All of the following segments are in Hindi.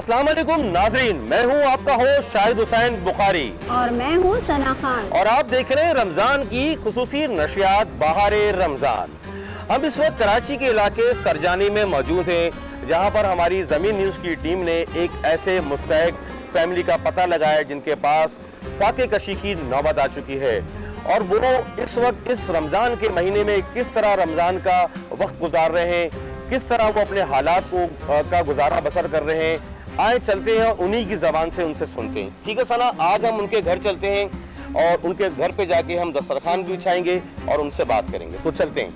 अस्सलाम वालेकुम नाजरीन, मैं हूं आपका होस्ट शाहिद हुसैन बुखारी और मैं हूं सना खान और आप देख रहे हैं रमजान की खुसूसी नशियात बहारे रमजान। हम इस वक्त कराची के इलाके सरजानी में मौजूद हैं, जहां पर हमारी जमीन न्यूज की टीम ने एक ऐसे मुस्तहक फैमिली का पता लगाया जिनके पास फाके कशी की नौबत आ चुकी है और वो इस वक्त इस रमजान के महीने में किस तरह रमजान का वक्त गुजार रहे हैं, किस तरह वो अपने हालात को का गुजारा बसर कर रहे हैं। आए चलते हैं उन्हीं की जबान से उनसे सुनते हैं। ठीक है सना, आज हम उनके घर चलते हैं और उनके घर पे जाके हम दस्तरखान भी बिछाएंगे और उनसे बात करेंगे। तो चलते हैं।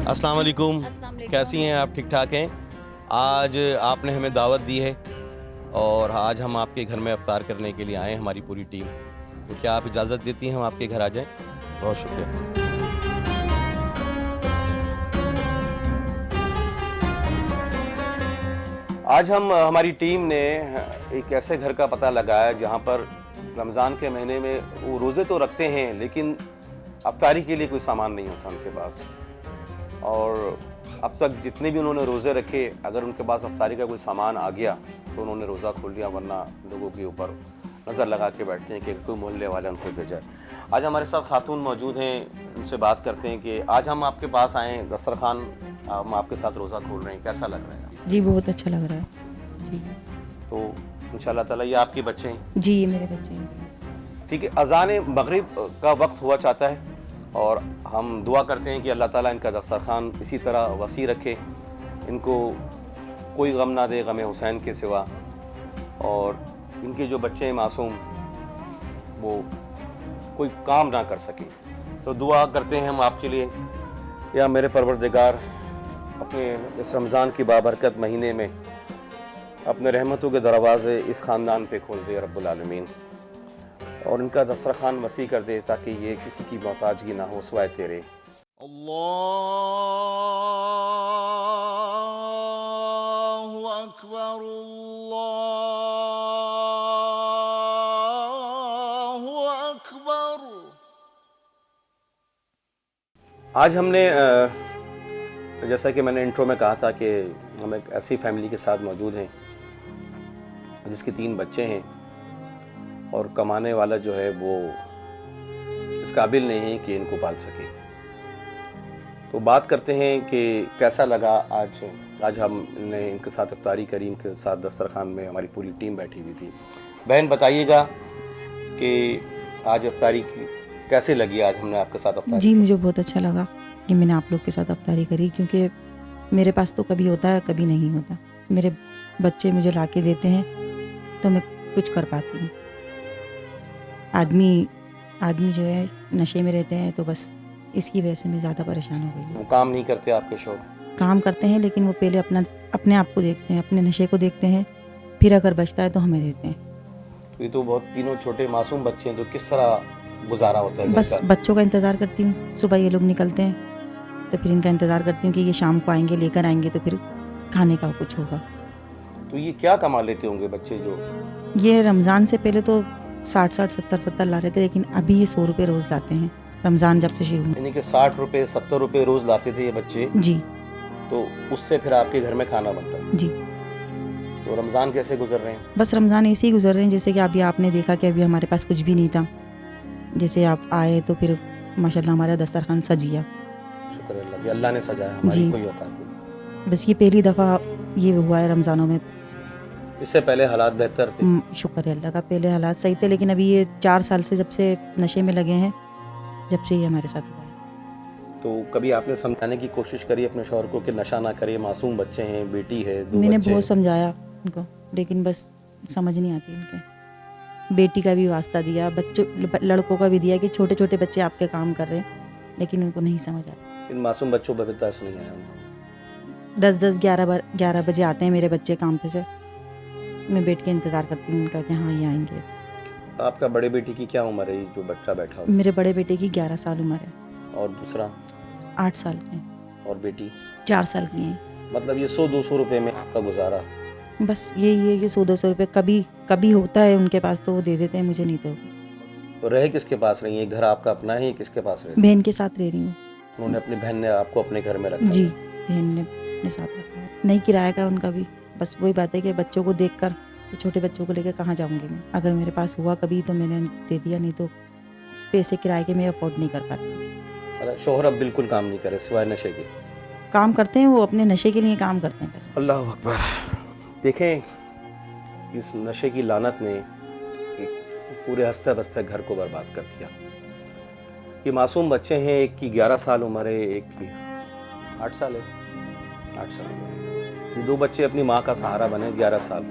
अस्सलाम वालेकुम, कैसी हैं आप? ठीक ठाक हैं? आज आपने हमें दावत दी है और आज हम आपके घर में इफ्तार करने के लिए आए हैं, हमारी पूरी टीम। तो क्या आप इजाज़त देती हैं हम आपके घर आ जाएं? बहुत शुक्रिया। आज हमारी टीम ने एक ऐसे घर का पता लगाया जहां पर रमज़ान के महीने में वो रोज़े तो रखते हैं लेकिन इफ्तारी के लिए कोई सामान नहीं होता उनके पास। और अब तक जितने भी उन्होंने रोज़े रखे, अगर उनके पास इफ्तारी का कोई सामान आ गया तो उन्होंने रोज़ा खोल लिया, वरना लोगों के ऊपर नज़र लगा के बैठते हैं कि कोई मोहल्ले वाले उनको भेजा। आज हमारे साथ खातून मौजूद हैं, उनसे बात करते हैं कि आज हम आपके पास आए हैं, दस्तरखान हम आपके साथ रोज़ा खोल रहे हैं, कैसा लग रहा है? जी बहुत अच्छा लग रहा है जी। तो इंशाल्लाह ताला ये आपके बच्चे हैं? जी ये मेरे बच्चे हैं। ठीक है, अज़ान मगरिब का वक्त हुआ चाहता है और हम दुआ करते हैं कि अल्लाह ताला इनका दस्तरखान इसी तरह वसी रखे, इनको कोई गम ना दे गम हुसैन के सिवा, और इनके जो बच्चे हैं मासूम वो कोई काम ना कर सके। तो दुआ करते हैं हम आपके लिए, या मेरे परवरदिगार अपने इस रमज़ान की बाबरकत महीने में अपने रहमतों के दरवाज़े इस ख़ानदान पे खोल दे रब्बुल आलमीन, और इनका दस्तरखान वसी कर दे ताकि ये किसी की मोहताजगी ना हो सिवाय तेरे। अल्लाहु अकबर, अल्लाहु अकबर। आज हमने जैसा कि मैंने इंट्रो में कहा था कि हम एक ऐसी फैमिली के साथ मौजूद हैं जिसके 3 बच्चे हैं और कमाने वाला जो है वो इस काबिल नहीं है कि इनको पाल सके। तो बात करते हैं कि कैसा लगा आज हमने इनके साथ इफ्तारी करी, इनके साथ दस्तरखान में हमारी पूरी टीम बैठी हुई थी। बहन बताइएगा कि आज इफ्तारी कैसे लगी? आज हमने आपके साथ इफ्तारी जी मुझे बहुत अच्छा लगा कि मैंने आप लोग के साथ इफ्तारी करी, क्योंकि मेरे पास तो कभी होता है कभी नहीं होता। मेरे बच्चे मुझे ला के देते हैं तो मैं कुछ कर पाती हूँ। आदमी जो है नशे में रहते हैं, तो बस इसकी वजह से मैं ज़्यादा परेशान हो गई हूँ। वो काम नहीं करते आपके शौहर? काम करते हैं लेकिन वो पहले अपने आप को देखते हैं, अपने नशे को देखते हैं, फिर अगर बचता है तो हमें देते हैं। तो ये तो बहुत तीनों छोटे मासूम बच्चे हैं, तो किस तरह गुजारा होता है? बस बच्चों का इंतज़ार करती हूँ। सुबह ये लोग निकलते हैं तो फिर इनका इंतज़ार करती हूँ कि ये शाम को आएंगे, लेकर आएंगे, तो फिर खाने का कुछ होगा। तो ये क्या कमा लेते होंगे बच्चे? जो ये रमज़ान से पहले तो 60-60 70-70 ला रहे थे, लेकिन अभी ये 100 रुपये रोज़ लाते हैं रमज़ान जब से शुरू हुआ। यानी कि 60 रुपये 70 रुपये रोज़ लाते थे ये बच्चे? जी। तो उससे फिर आपके घर में खाना बनता है? जी। तो रमज़ान कैसे गुजर रहे हैं? बस रमज़ान ऐसे ही गुजर रहे हैं जैसे कि अभी आपने देखा कि अभी हमारे पास कुछ भी नहीं था, जैसे आप आए तो फिर माशाल्लाह हमारा दस्तरखान सज गया। शुक्र अल्लाह कि अल्लाह ने सजाया, हमारी कोई औकात नहीं। बस ये पहली दफ़ा ये हुआ है रमज़ानों में। इससे पहले हालात बेहतर थे? शुक्र है अल्लाह का, पहले हालात सही थे, लेकिन अभी ये 4 साल से जब से नशे में लगे हैं, जब से ये हमारे साथ हुआ है। तो कभी आपने समझाने की कोशिश करी अपने शौहर को कि नशा ना करे, मासूम बच्चे हैं, बेटी है, 2 मैंने बच्चे बहुत समझाया उनको, लेकिन बस समझ नहीं आती उनके। बेटी का भी वास्ता दिया, लड़कों का भी दिया कि छोटे छोटे बच्चे आपके काम कर रहे हैं, लेकिन उनको नहीं समझ आता। इन मासूम बच्चों पर तरस नहीं आया उनको? 10-10 11 बजे आते हैं मेरे बच्चे काम पे से, मैं बैठ के इंतज़ार करती हूँ उनका कि हाँ ये आएंगे। आपका बड़े बेटी की क्या उम्र है जो बच्चा बैठा हो? मेरे बड़े बेटे की 11 साल उम्र है। और दूसरा? 8 साल के हैं। और बेटी? 4 साल की हैं। मतलब ये 100-200 रुपये में आपका गुजारा? बस यही है कि 100-200 रुपये कभी कभी होता है उनके पास तो वो दे देते हैं, मुझे नहीं तो। तो रहे किसके पास रही है? घर आपका अपना है या किसके पास रहे? बहन के साथ रह रही हूँ। उन्होंने अपनी बहन ने आपको अपने घर में रखा जी, है? बहन ने अपने साथ रखा है। नहीं किराया का उनका भी, बस वही बात है कि बच्चों को देखकर, कि छोटे बच्चों को लेकर कहाँ जाऊँगी मैं। अगर मेरे पास हुआ कभी तो मैंने दे दिया, नहीं तो पैसे किराए के मैं अफोर्ड नहीं कर पाती। अरे शोहर अब बिल्कुल काम नहीं करे सिवाय नशे के। काम करते हैं वो, अपने नशे के लिए काम करते हैं बस। अल्लाह अकबर। देखें, इस नशे की लानत ने एक पूरे हंसते बसते घर को बर्बाद कर दिया। ये मासूम बच्चे हैं, एक की 11 साल उम्र है, एक की 8 साल है। 8 साल। ये 2 बच्चे अपनी माँ का सहारा बने। 11 साल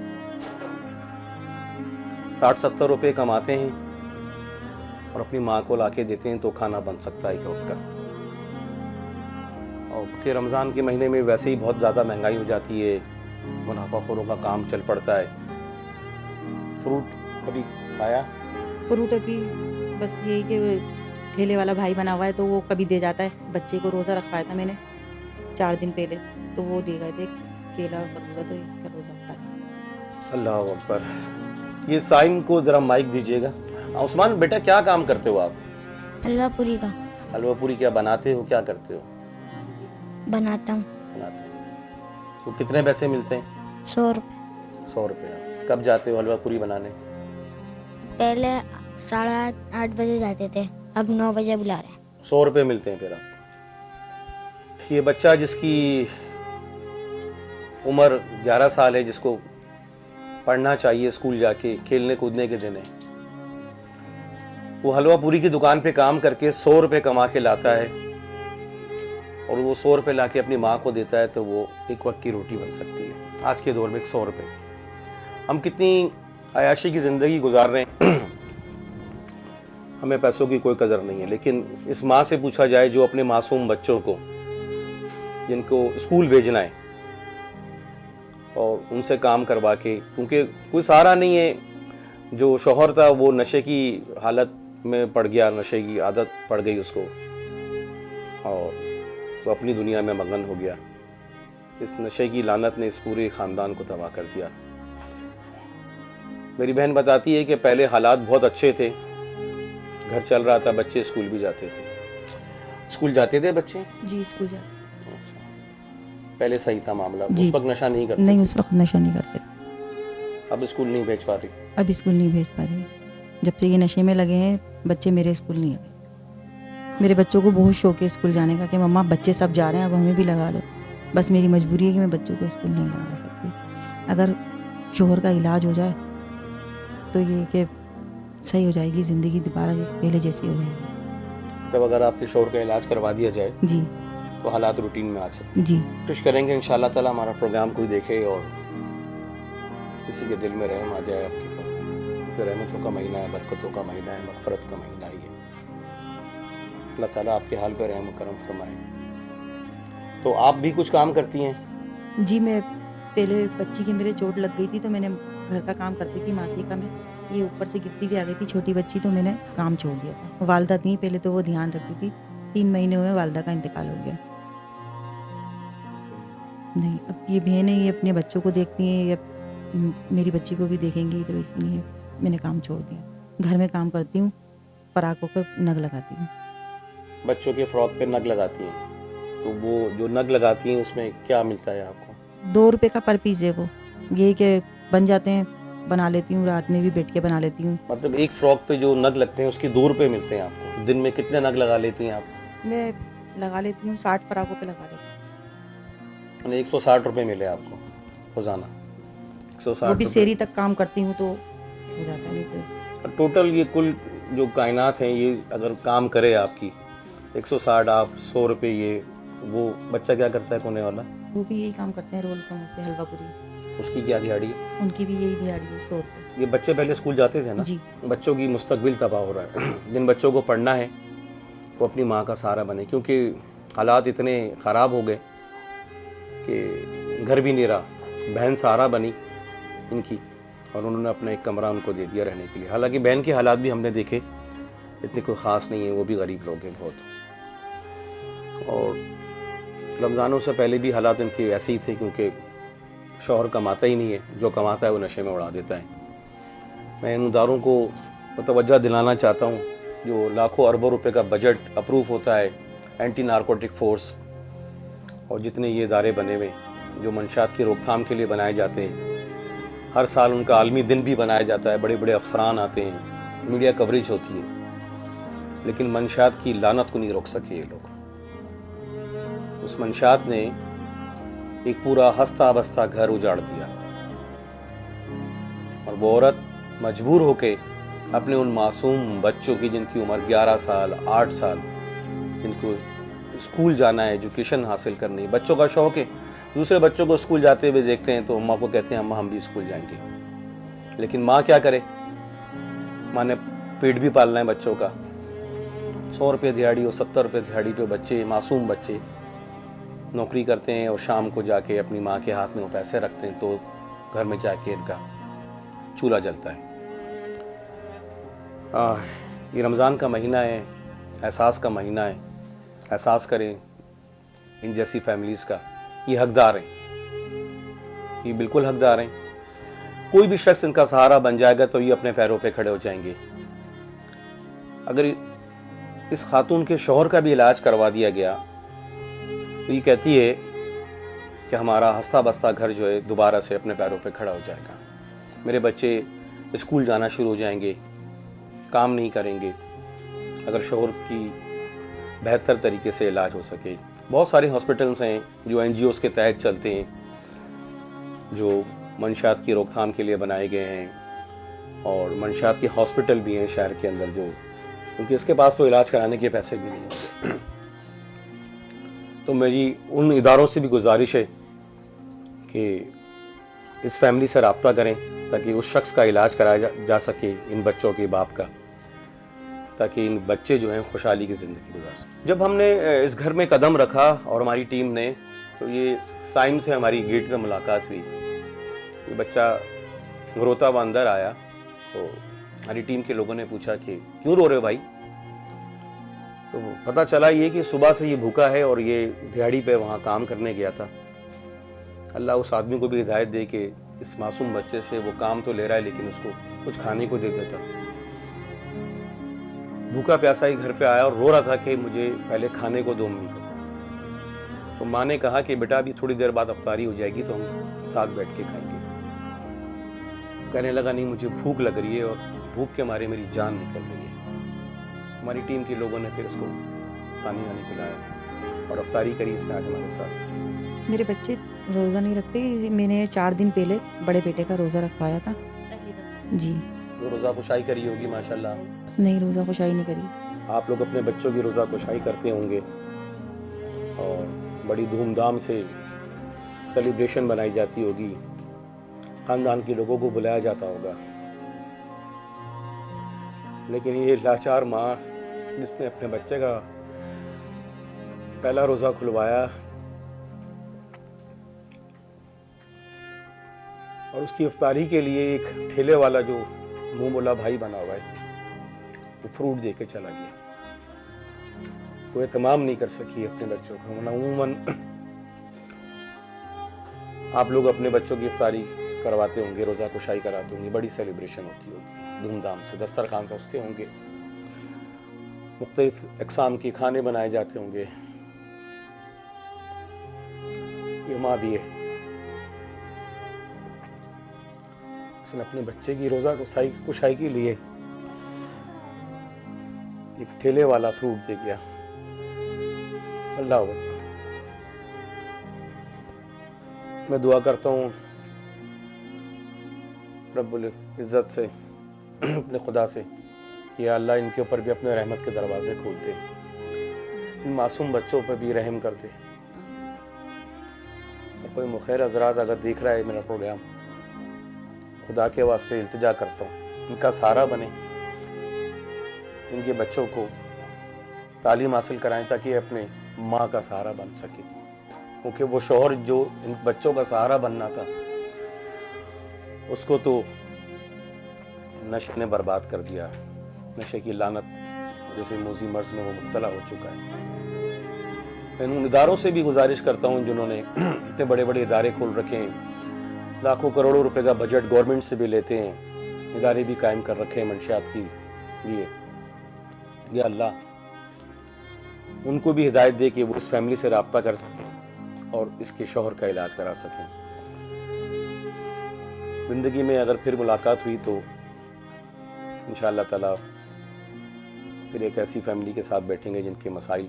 60-70 रुपये कमाते हैं और अपनी माँ को लाके देते हैं तो खाना बन सकता है एक वक्त का। और कि रमज़ान के महीने में वैसे ही बहुत ज़्यादा महंगाई हो जाती है, मुनाफाखोरों का काम चल पड़ता है। फ्रूट कभी खाया? फ्रूट अभी बस यही कि ठेले वाला भाई बना हुआ है तो वो कभी दे जाता है। बच्चे को रोज़ा रखवाया था मैंने 4 दिन पहले, तो वो दे गए थे केला और खरबूजा, तो इसका रोज़ा होता है। अल्लाह अकबर। ये साइम को ज़रा माइक दीजिएगा। उस्मान बेटा, क्या काम करते हो आप? हलवा पूरी का हलवा पूरी क्या बनाते हो, क्या करते हो? बनाता हूँ। बनाते हो। तो कितने पैसे मिलते हैं? 100 रुपये। 100 रुपये। कब जाते हो हलवा पूरी बनाने? पहले 8:30 बजे जाते थे, अब 9 बजे बुला रहे हैं। 100 रुपये मिलते हैं फिर आप। ये बच्चा जिसकी उम्र 11 साल है, जिसको पढ़ना चाहिए, स्कूल जाके खेलने कूदने के दिन है, वो हलवा पूरी की दुकान पे काम करके 100 रुपये कमा के लाता है और वो 100 रुपये लाके अपनी माँ को देता है, तो वो एक वक्त की रोटी बन सकती है। आज के दौर में 100 रुपये, हम कितनी आयाशी की ज़िंदगी गुजार रहे हैं। हमें पैसों की कोई कदर नहीं है। लेकिन इस माँ से पूछा जाए जो अपने मासूम बच्चों को, जिनको स्कूल भेजना है, और उनसे काम करवा के, क्योंकि कोई सहारा नहीं है। जो शौहर था वो नशे की हालत में पड़ गया, नशे की आदत पड़ गई उसको, और वो अपनी दुनिया में मगन हो गया। इस नशे की लानत ने इस पूरे ख़ानदान को तबाह कर दिया। मेरी बहन बताती है कि पहले हालात बहुत अच्छे थे, घर चल रहा था, बच्चे स्कूल भी जाते थे। स्कूल जाते थे बच्चे? जी, स्कूल जाते। पहले सही था मामला, जी। उस वक्त नशा नहीं करते? नहीं, उस वक्त नशा नहीं करते। अब स्कूल नहीं भेज पाती? अब स्कूल नहीं भेज पा रही। जब से ये नशे में लगे हैं बच्चे, मेरे स्कूल नहीं आए। मेरे बच्चों को बहुत शौक है स्कूल जाने का कि मम्मा बच्चे सब जा रहे हैं, अब हमें भी लगा दो। बस मेरी मजबूरी है कि मैं बच्चों को स्कूल नहीं लगा सकती। अगर शोहर का इलाज हो जाए तो ये कि सही हो जाएगी ज़िंदगी, दोबारा पहले जैसी हो जाएगी। तब अगर आपके शोहर का इलाज करवा दिया जाए जी तो हालात रूटीन में आ सकते। जी, कोशिश करेंगे इंशाअल्लाह ताला हमारा प्रोग्राम कोई देखे और किसी के दिल में रहम आ जाए आपके ऊपर। क्योंकि रहमतों का महीना है, बरकतों का महीना है, मग़फ़रत का महीना ही है। अल्लाह ताला आपके हाल पर रहम करम फरमाए। तो आप भी कुछ काम करती हैं? जी, मैं पहले बच्ची की मेरे चोट लग गई थी तो मैंने घर का काम करती थी मासिका में। ये ऊपर से गिरती भी आ गई थी छोटी बच्ची, तो मैंने काम छोड़ दिया था। वालदा थी पहले, तो वो ध्यान रखती थी। 3 महीने हुए वालदा का इंतकाल हो गया। नहीं, अब ये बहन है, ये अपने बच्चों को देखती हैं, या मेरी बच्ची को भी देखेंगी, तो इसलिए मैंने काम छोड़ दिया। घर में काम करती हूँ, पराकों पर नग लगाती हूँ। बच्चों के फ्रॉक पे नग लगाती हैं, तो वो जो नग लगाती हैं उसमें क्या मिलता है आपको? 2 रुपये का पर पीस है वो। ये कि बन जाते हैं, बना लेती हूँ, रात में भी बैठ के बना लेती हूँ। मतलब एक फ्रॉक पे जो नग लगते हैं उसके 2 रुपये मिलते हैं आपको। दिन में कितने नग लगा लेती हैं आप? मैं लगा लेती हूँ 60 पराकों पे लगा लेती हूँ। यानी 160 रुपये मिले आपको रोज़ाना? 160 वो भी रुपये। सेरी तक काम करती हूँ तो हो जाता है। नहीं तो टोटल ये कुल जो कायनात हैं, ये अगर काम करे आपकी 160, आप 100 रुपये, ये वो बच्चा क्या करता है कोने वाला? वो भी यही काम करते हैं, रोल समोसे हलवा पूरी। उसकी क्या दिहाड़ी है? उनकी भी यही दिहाड़ी है, 100 रुपये। ये बच्चे पहले स्कूल जाते थे ना? जी। बच्चों की मुस्तकबिल तबाह हो रहा है। जिन बच्चों को पढ़ना है वो अपनी माँ का सहारा बने, क्योंकि हालात इतने ख़राब हो गए कि घर भी नहीं रहा। बहन सहारा बनी इनकी और उन्होंने अपना एक कमरा उनको दे दिया रहने के लिए। हालांकि बहन के हालात भी हमने देखे, इतने कोई ख़ास नहीं है, वो भी गरीब लोग हैं बहुत। और रमज़ानों से पहले भी हालात इनके ऐसे ही थे, क्योंकि शौहर कमाता ही नहीं है, जो कमाता है वो नशे में उड़ा देता है। मैं इन उदारों को मुतवज्जा दिलाना चाहता हूँ, जो लाखों अरबों रुपए का बजट अप्रूव होता है एंटी नारकोटिक फोर्स और जितने ये इदारे बने हुए जो मंशात की रोकथाम के लिए बनाए जाते हैं, हर साल उनका आलमी दिन भी बनाया जाता है, बड़े बड़े अफसरान आते हैं, मीडिया कवरेज होती है, लेकिन मंशात की लानत को नहीं रोक सके ये लोग। उस मंशात ने एक पूरा हंसता बसता घर उजाड़ दिया और वो औरत मजबूर होके अपने उन मासूम बच्चों की, जिनकी उम्र 11 साल 8 साल, जिनको स्कूल जाना है, एजुकेशन हासिल करनी है, बच्चों का शौक है, दूसरे बच्चों को स्कूल जाते हुए देखते हैं तो अम्मा को कहते हैं अम्मा हम भी स्कूल जाएंगे, लेकिन माँ क्या करे, माँ ने पेट भी पालना है बच्चों का। 100 रुपये दिहाड़ी और 70 रुपये दिहाड़ी पे बच्चे, मासूम बच्चे नौकरी करते हैं और शाम को जाके अपनी माँ के हाथ में वो पैसे रखते हैं तो घर में जाके इनका चूल्हा जलता है। ये रमज़ान का महीना है, एहसास का महीना है, एहसास करें इन जैसी फैमिलीज़ का, ये हकदार हैं, ये बिल्कुल हकदार हैं। कोई भी शख्स इनका सहारा बन जाएगा तो ये अपने पैरों पे खड़े हो जाएंगे। अगर इस खातून के शौहर का भी इलाज करवा दिया गया तो ये कहती है कि हमारा हंसता बसता घर जो है दोबारा से अपने पैरों पे खड़ा हो जाएगा, मेरे बच्चे स्कूल जाना शुरू हो जाएंगे, काम नहीं करेंगे, अगर शौहर की बेहतर तरीके से इलाज हो सके। बहुत सारे हॉस्पिटल्स हैं जो NGOs के तहत चलते हैं, जो मंशात की रोकथाम के लिए बनाए गए हैं और मंशात के हॉस्पिटल भी हैं शहर के अंदर, जो क्योंकि इसके पास तो इलाज कराने के पैसे भी नहीं होते। तो मेरी उन इदारों से भी गुजारिश है कि इस फैमिली से रब्ता करें ताकि उस शख्स का इलाज कराया जा सके, इन बच्चों के बाप का, ताकि इन बच्चे जो हैं खुशहाली की ज़िंदगी गुजार सकें। जब हमने इस घर में कदम रखा और हमारी टीम ने, तो ये साइम से हमारी गेट पर मुलाकात हुई। ये बच्चा रोता हुआ अंदर आया तो हमारी टीम के लोगों ने पूछा कि क्यों रो रहे हो भाई? तो पता चला ये कि सुबह से ये भूखा है और ये दिहाड़ी पे वहाँ काम करने गया था। अल्लाह उस आदमी को भी हिदायत दे कि इस मासूम बच्चे से वो काम तो ले रहा है लेकिन उसको कुछ खाने को दे देता। भूखा प्यासा ही घर पे आया और रो रहा था कि मुझे पहले खाने को दो मम्मी को। तो माँ ने कहा कि बेटा अभी थोड़ी देर बाद अफ्तारी हो जाएगी तो हम साथ बैठ के खाएंगे। कहने लगा नहीं मुझे भूख लग रही है और भूख के मारे मेरी जान निकल रही है। हमारी टीम के लोगों ने फिर उसको पानी वानी पिलाया और अफ्तारी करी इसने आज हमारे साथ। मेरे बच्चे रोज़ा नहीं रखते, मैंने 4 दिन पहले बड़े बेटे का रोज़ा रखवाया था जी। वो रोज़ा कुशाई करी होगी माशाल्लाह? नहीं, रोज़ा खुशाई नहीं करी। आप लोग अपने बच्चों की रोज़ा कुशाई करते होंगे और बड़ी धूमधाम से सेलिब्रेशन बनाई जाती होगी, ख़ानदान के लोगों को बुलाया जाता होगा, लेकिन ये लाचार माँ जिसने अपने बच्चे का पहला रोज़ा खुलवाया और उसकी इफ्तारी के लिए एक ठेले वाला जो मुंह बोला भाई बना हुआ है वो फ्रूट दे के चला गया, कोई एहतमाम नहीं कर सकी अपने बच्चों का। वरना अमूमन आप लोग अपने बच्चों की इफ्तारी करवाते होंगे, रोज़ा कुशाई कराते होंगे, बड़ी सेलिब्रेशन होती होगी धूमधाम से, दस्तरखान सस्ते होंगे, मुख्तलिफ अक़साम के खाने बनाए जाते होंगे। ये माँ भी है, उसने अपने बच्चे की रोज़ा कुशाई के लिए एक ठेले वाला फ्रूट दे गया। अल्लाह अकबर। मैं दुआ करता हूँ रब्बुल इज़्ज़त से, अपने खुदा से, या अल्लाह इनके ऊपर भी अपने रहमत के दरवाजे खोल दे, इन मासूम बच्चों पर भी रहम कर दे। और कोई मुखैर हज़रात अगर देख रहा है मेरा प्रोग्राम, खुदा के वास्ते इल्तिजा करता हूँ इनका सहारा बने, इनके बच्चों को तालीम हासिल कराएं ताकि अपने माँ का सहारा बन सके, क्योंकि वो शौहर जो इन बच्चों का सहारा बनना था उसको तो नशे ने बर्बाद कर दिया। नशे की लानत जैसे मूसी मर्ज में वो मुब्तला हो चुका है। मैं उन इदारों से भी गुजारिश करता हूँ जिन्होंने इतने बड़े बड़े इदारे खोल रखे हैं, लाखों करोड़ों रुपए का बजट गवर्नमेंट से भी लेते हैं, इदारे भी कायम कर रखे हैं मंशियात की लिए। या अल्लाह उनको भी हिदायत दे कि वो इस फैमिली से रब्ता कर सकें और इसके शौहर का इलाज करा सकें। ज़िंदगी में अगर फिर मुलाकात हुई तो इंशाअल्लाह ताला फिर एक ऐसी फैमिली के साथ बैठेंगे जिनके मसाइल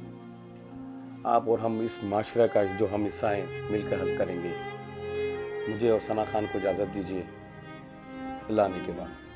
आप और हम इस माशरा का जो हम हिस्सा हैं मिलकर हल करेंगे। मुझे और सना खान को इजाज़त दीजिए। अल्लाह ने के बाद।